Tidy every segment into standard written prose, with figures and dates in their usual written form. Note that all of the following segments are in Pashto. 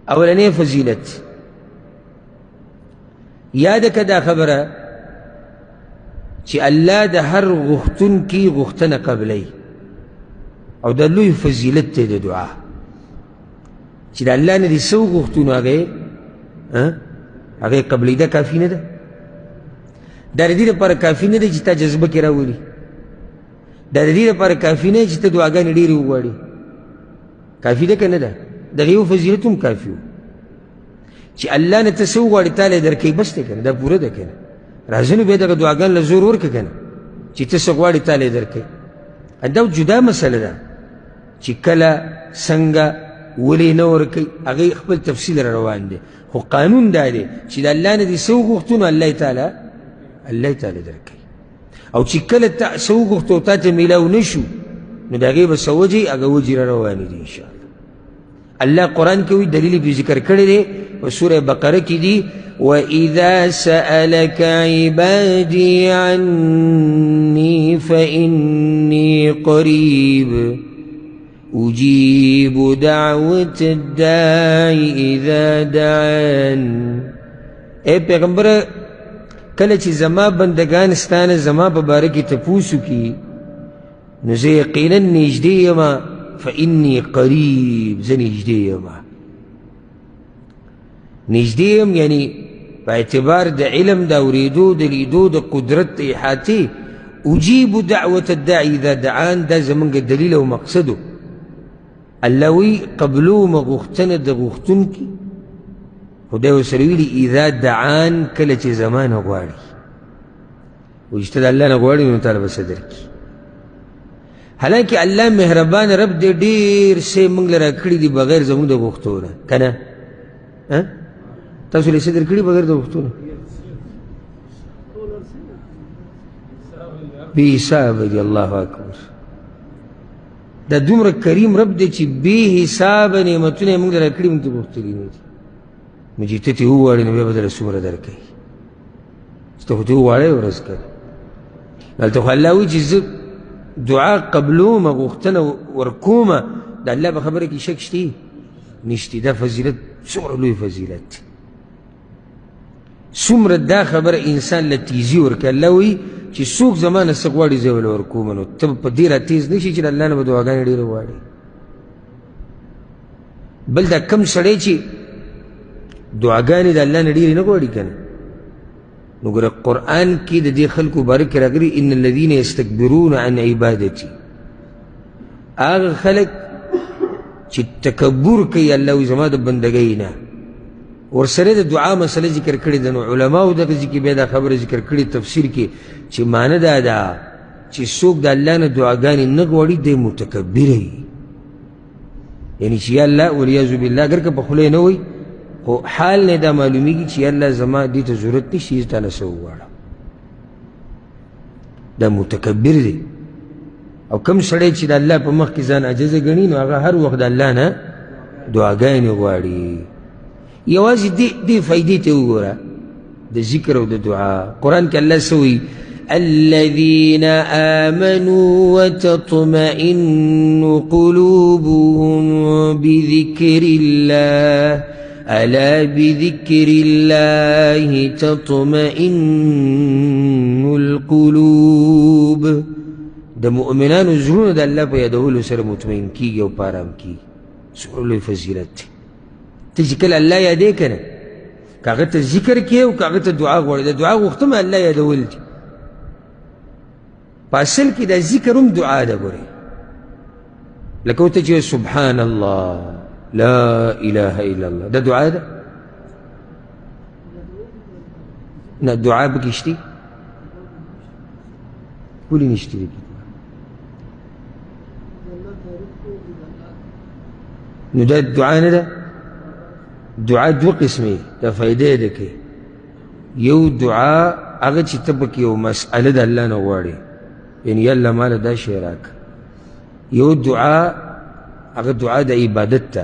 اولنی فضیلت یاد کدا خبره چی اللہ دا هر غختن کی غختن قبلی او دا لوی فضیلت تے دا دعا چی دا اللہ ندی سو غختن آگے قبلی دا کافی ندا دا ردی دا پار کافی ندا چی تا جذبہ کی راولی دا ردی دا پار کافی ندا چی تا دعاگا ندیر ہوواری کافی دا که ندا دا غیو فضیلتم کافی ہو چی اللہ نے تسو غاڑی تالے در کئی بس تے کنا دا پورا دا کنا رازنو بے دا دعاگان لزور ورکا کنا چی تسو غاڑی تالے در کئی انداو جدا مسئلہ دا چی کلا سنگا ولی نور کئی اگئی اخبر تفصیل روان دے خو قانون دا دے چی دا اللہ نے دی سو گختونو اللہ تعالی در کئی او چی کلا سو گختو تا تا ملاو نشو نو دا غیب سوجی اگا وجی روانی دی انشاءاللہ اللہ قرآن کے ہوئی دلیل بھی ذکر کردے دے وسورة بقرة كدي وإذا سألك عبادي عني فإني قريب أجيب دعوة الداعي إذا دعان اے پیغمبر کلچ زما بندگان استان زما ببارکی تپوسو کی نزے یقینا نجدی یما فإني قريب زنجدی یما نجدیم یعنی با اعتبار دا علم دا وریدو دا لیدو دا قدرت احاتی اجیب دعوت الداعی اذا دعان دا زمانگا دلیل و مقصدو اللہوی قبلو مغختن دا غختن کی خدایو سرویلی اذا دعان کلچ زمان غواری وجتد اللہ نغواری نتال بصدر کی حالانکہ اللہ مہربان رب دے دیر سے منگل را کڑی دی بغیر زمان دا غختونا کنا تاسو لے صدر کڑی بغیر دا غختونا بی حساب دی اللہ اکبر دا دومر کریم رب دے چی بی حساب نعمتونا منگل را کڑی منگل غختلی نیدی مجھے تیتی ہوواری نبی بدل سمر در کئی استخوتی ہوواری ورز کر نالتخو اللہ ہوئی چیز دعا قبلوما غختنا ورکوما دا اللہ بخبر کی شکشتی نشتی دا فضیلت سمر لوی فضیلت سمر دا خبر انسان لتیزی ورکا اللہ ہوئی چی سوک زمان سقواری زیول ورکوما نو تب پا دیرہ تیز نشی چی اللہ نبا دعاگانی دیر واری بل دا کم سڑے چی دعاگانی دا اللہ ندیری نگواری کنا نگر قرآن کی دا دی خلق بارک رگری ان الذین یستکبرون عن عبادتی آغا خلق چی تکبر کئی اللہ وی زمان دا بندگئینا ورسرے دا دعا مسئلہ ذکر کردی دا علماء دا ذکر بیدا خبر ذکر کردی تفسیر کی چی مانا دا دا چی سوک دا اللہ نا دعاگانی نگواری دا متکبر ہے یعنی چی اللہ ولیازو باللہ اگر کا پخلے نوئی حال نے دا معلومی کی چی اللہ زمان دیتا ضرورت نہیں چیز تانا سووارا دا متکبر دے او کم سڑے چی دا اللہ پا مخ کی زان عجز گنی نو آگا ہر وقت دا اللہ نا دعاگانی غواری یوازی دی فائدی تے ہوگورا دا ذکر و دا دعا قرآن کے اللہ سوئی الذين آمنوا وتطمئن قلوبهم بذكر الله ألا بذكر الله تطمئن القلوب دا مؤمنان زرون دا اللہ پا یدهولو سر مطمئن کی گیا و پارام کی سؤالو فضیلت تجی کل اللہ یادے کنا کاغت ذکر کیا و کاغت دعا گوڑی دا دعا گوختم اللہ یدهول دی پاسل کی دا ذکرم دعا دا گوڑی لکو تجی سبحان اللہ لا الہ الا اللہ دا دعا دا نا دعا بکشتی کولی نشتی دی نو دا دعا ندا دعا دو قسمی دا فائدہ دا کہ یو دعا اگر چی تبک یو مسئلہ دا اللہ نغواری یعنی یا اللہ مالا دا شیراک یو دعا اگر دعا دا عبادت تا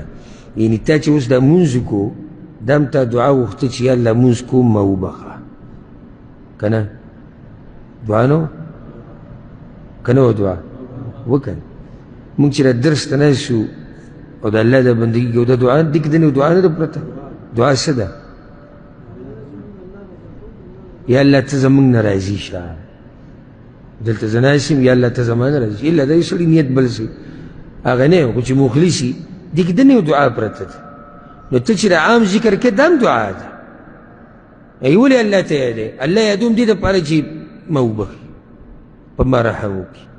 یعنی تا چی اس دا منز کو دام تا دعا وقت چی یا اللہ منز کو مو بخا کنا دعا نو کنا و دعا وکن منگ چی را درست ناسو او د الله د بندګي او د دعا دې کې د دعا نه ده پرته دعا څه ده یا الله ته زمونږ نه راضي شه دلته زه ناست یم یا الله ته زما نه راضي شي الا د یو سړي نیت بل شي هغه نه خو چې مخلص شي دې کې د نه دعا پرته ده نو ته چې د عام ذکر کې دا هم دعا ده ای ولې الله ته یادې الله یادوم دې دپاره چې ما وبخي په ما رحم وکړي